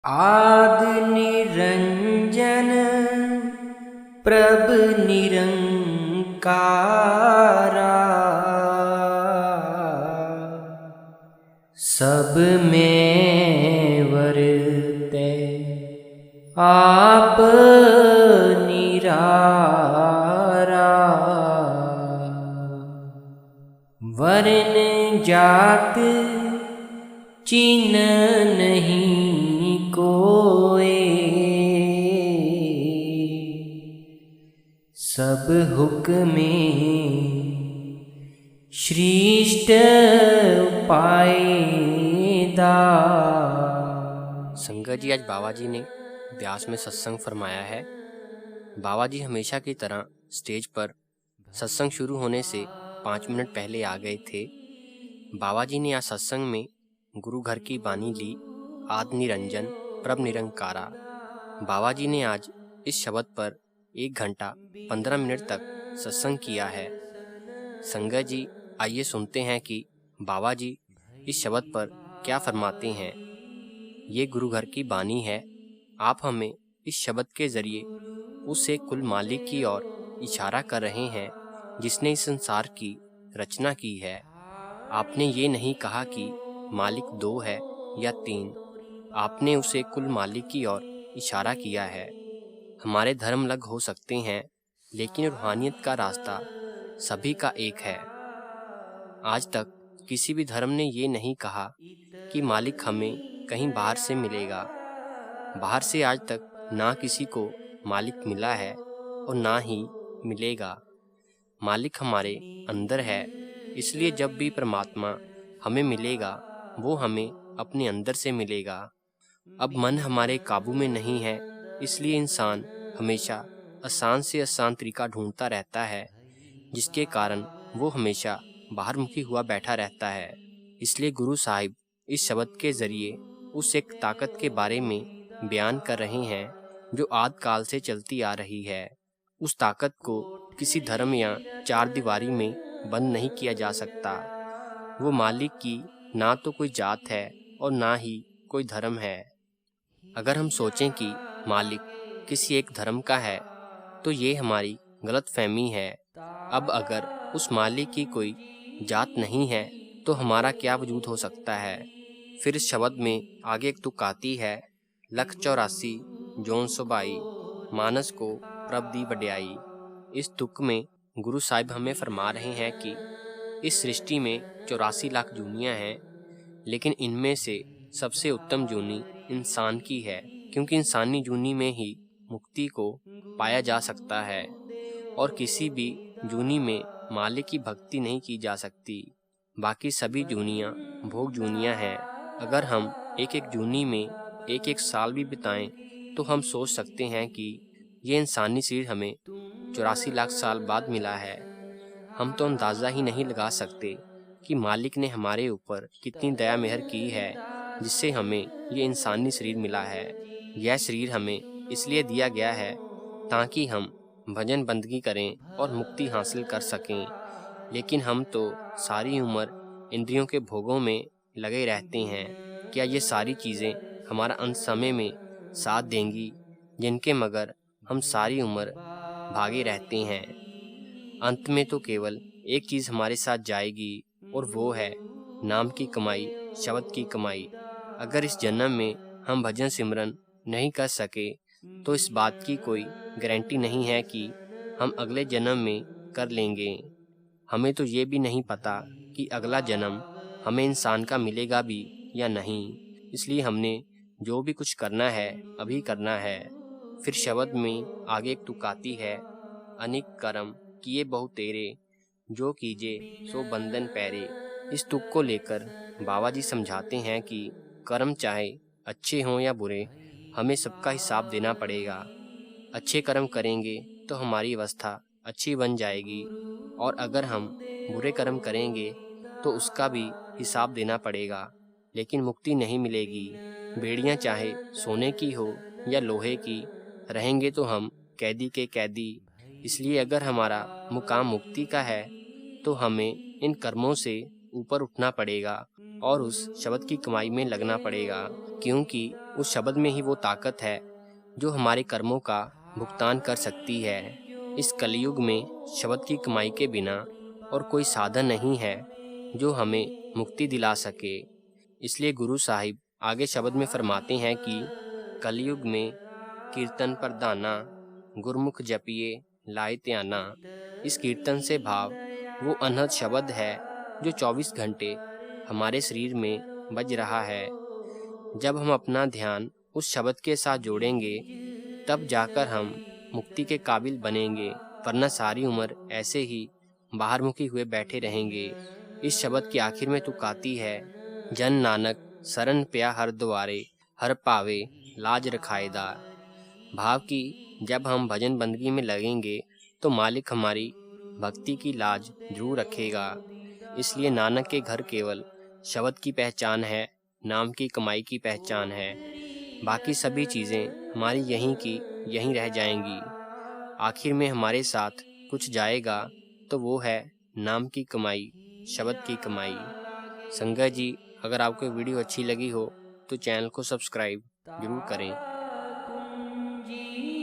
आदि निरंजन प्रभ निरंकारा, सब में वर्ते आप निरारा। वर्ण जात चिन्ह नहीं कोई, सब हुक्मे श्रेष्ठ पाएदा। संगत जी, आज बाबा जी ने व्यास में सत्संग फरमाया है। बाबा जी हमेशा की तरह स्टेज पर सत्संग शुरू होने से 5 मिनट पहले आ गए थे। बाबा जी ने आज सत्संग में गुरु घर की बानी ली, आदि निरंजन प्रभ निरंकारा। बाबा जी ने आज इस शब्द पर 1 घंटा 15 मिनट तक सत्संग किया है। संगत जी, आइए सुनते हैं कि बाबा जी इस शब्द पर क्या फरमाते हैं। ये गुरु घर की बानी है। आप हमें इस शब्द के जरिए उस एक कुल मालिक की ओर इशारा कर रहे हैं जिसने इस संसार की रचना की है। आपने ये नहीं कहा कि मालिक 2 है या 3, आपने उसे कुल मालिक की ओर इशारा किया है। हमारे धर्म अलग हो सकते हैं, लेकिन रूहानियत का रास्ता सभी का एक है। आज तक किसी भी धर्म ने ये नहीं कहा कि मालिक हमें कहीं बाहर से मिलेगा। बाहर से आज तक ना किसी को मालिक मिला है और ना ही मिलेगा। मालिक हमारे अंदर है, इसलिए जब भी परमात्मा हमें मिलेगा वो हमें अपने अंदर से मिलेगा। अब मन हमारे काबू में नहीं है, इसलिए इंसान हमेशा आसान से आसान तरीका ढूंढता रहता है, जिसके कारण वो हमेशा बाहर मुखी हुआ बैठा रहता है। इसलिए गुरु साहिब इस शब्द के जरिए उस एक ताकत के बारे में बयान कर रहे हैं जो आदि काल से चलती आ रही है। उस ताकत को किसी धर्म या 4 दीवारी में बंद नहीं किया जा सकता। वो मालिक की ना तो कोई जात है और ना ही कोई धर्म है। अगर हम सोचें कि मालिक किसी एक धर्म का है तो ये हमारी गलत फहमी है। अब अगर उस मालिक की कोई जात नहीं है तो हमारा क्या वजूद हो सकता है। फिर इस शब्द में आगे एक तुक आती है, 184 जोन सुबाई मानस को प्रभ दी वड्याई। इस तुक में गुरु साहिब हमें फरमा रहे हैं कि इस सृष्टि में 84 लाख जूनियाँ हैं, लेकिन इनमें से सबसे उत्तम जूनी इंसान की है, क्योंकि इंसानी जूनी में ही मुक्ति को पाया जा सकता है और किसी भी जूनी में मालिक की भक्ति नहीं की जा सकती। बाकी सभी जूनियाँ भोग जूनियाँ हैं। अगर हम एक एक जूनी में एक एक साल भी बिताएं तो हम सोच सकते हैं कि ये इंसानी शरीर हमें 84 लाख साल बाद मिला है। हम तो अंदाज़ा ही नहीं लगा सकते कि मालिक ने हमारे ऊपर कितनी दया मेहर की है जिससे हमें ये इंसानी शरीर मिला है। यह शरीर हमें इसलिए दिया गया है ताकि हम भजन बंदगी करें और मुक्ति हासिल कर सकें, लेकिन हम तो सारी उम्र इंद्रियों के भोगों में लगे रहते हैं। क्या ये सारी चीज़ें हमारा अंत समय में साथ देंगी, जिनके मगर हम सारी उम्र भागे रहते हैं। अंत में तो केवल एक चीज़ हमारे साथ जाएगी और वो है नाम की कमाई, शब्द की कमाई। अगर इस जन्म में हम भजन सिमरन नहीं कर सके तो इस बात की कोई गारंटी नहीं है कि हम अगले जन्म में कर लेंगे। हमें तो ये भी नहीं पता कि अगला जन्म हमें इंसान का मिलेगा भी या नहीं। इसलिए हमने जो भी कुछ करना है अभी करना है। फिर शब्द में आगे एक तुक आती है, अनेक कर्म किए बहु तेरे, जो कीजे सो बंधन पैरे। इस तुक को लेकर बाबा जी समझाते हैं कि कर्म चाहे अच्छे हों या बुरे, हमें सबका हिसाब देना पड़ेगा। अच्छे कर्म करेंगे तो हमारी अवस्था अच्छी बन जाएगी, और अगर हम बुरे कर्म करेंगे तो उसका भी हिसाब देना पड़ेगा, लेकिन मुक्ति नहीं मिलेगी। बेड़ियां चाहे सोने की हो या लोहे की, रहेंगे तो हम कैदी के कैदी। इसलिए अगर हमारा मुकाम मुक्ति का है तो हमें इन कर्मों से ऊपर उठना पड़ेगा और उस शब्द की कमाई में लगना पड़ेगा, क्योंकि उस शब्द में ही वो ताकत है जो हमारे कर्मों का भुगतान कर सकती है। इस कलयुग में शब्द की कमाई के बिना और कोई साधन नहीं है जो हमें मुक्ति दिला सके। इसलिए गुरु साहिब आगे शब्द में फरमाते हैं कि कलयुग में कीर्तन प्रधाना, गुरमुख जपिए लाए ध्याना। इस कीर्तन से भाव वो अनहद शब्द है जो 24 घंटे हमारे शरीर में बज रहा है। जब हम अपना ध्यान उस शब्द के साथ जोड़ेंगे तब जाकर हम मुक्ति के काबिल बनेंगे, वरना सारी उम्र ऐसे ही बाहरमुखी हुए बैठे रहेंगे। इस शब्द की आखिर में तुकाती है, जन नानक सरन पिया हर द्वारे, हर पावे लाज रखाएदा। भाव कि जब हम भजन बंदगी में लगेंगे तो मालिक हमारी भक्ति की लाज जरूर रखेगा। इसलिए नानक के घर केवल शब्द की पहचान है, नाम की कमाई की पहचान है। बाकी सभी चीज़ें हमारी यहीं की यहीं रह जाएंगी। आखिर में हमारे साथ कुछ जाएगा तो वो है नाम की कमाई, शब्द की कमाई। संगत जी, अगर आपको वीडियो अच्छी लगी हो तो चैनल को सब्सक्राइब जरूर करें। कुंजी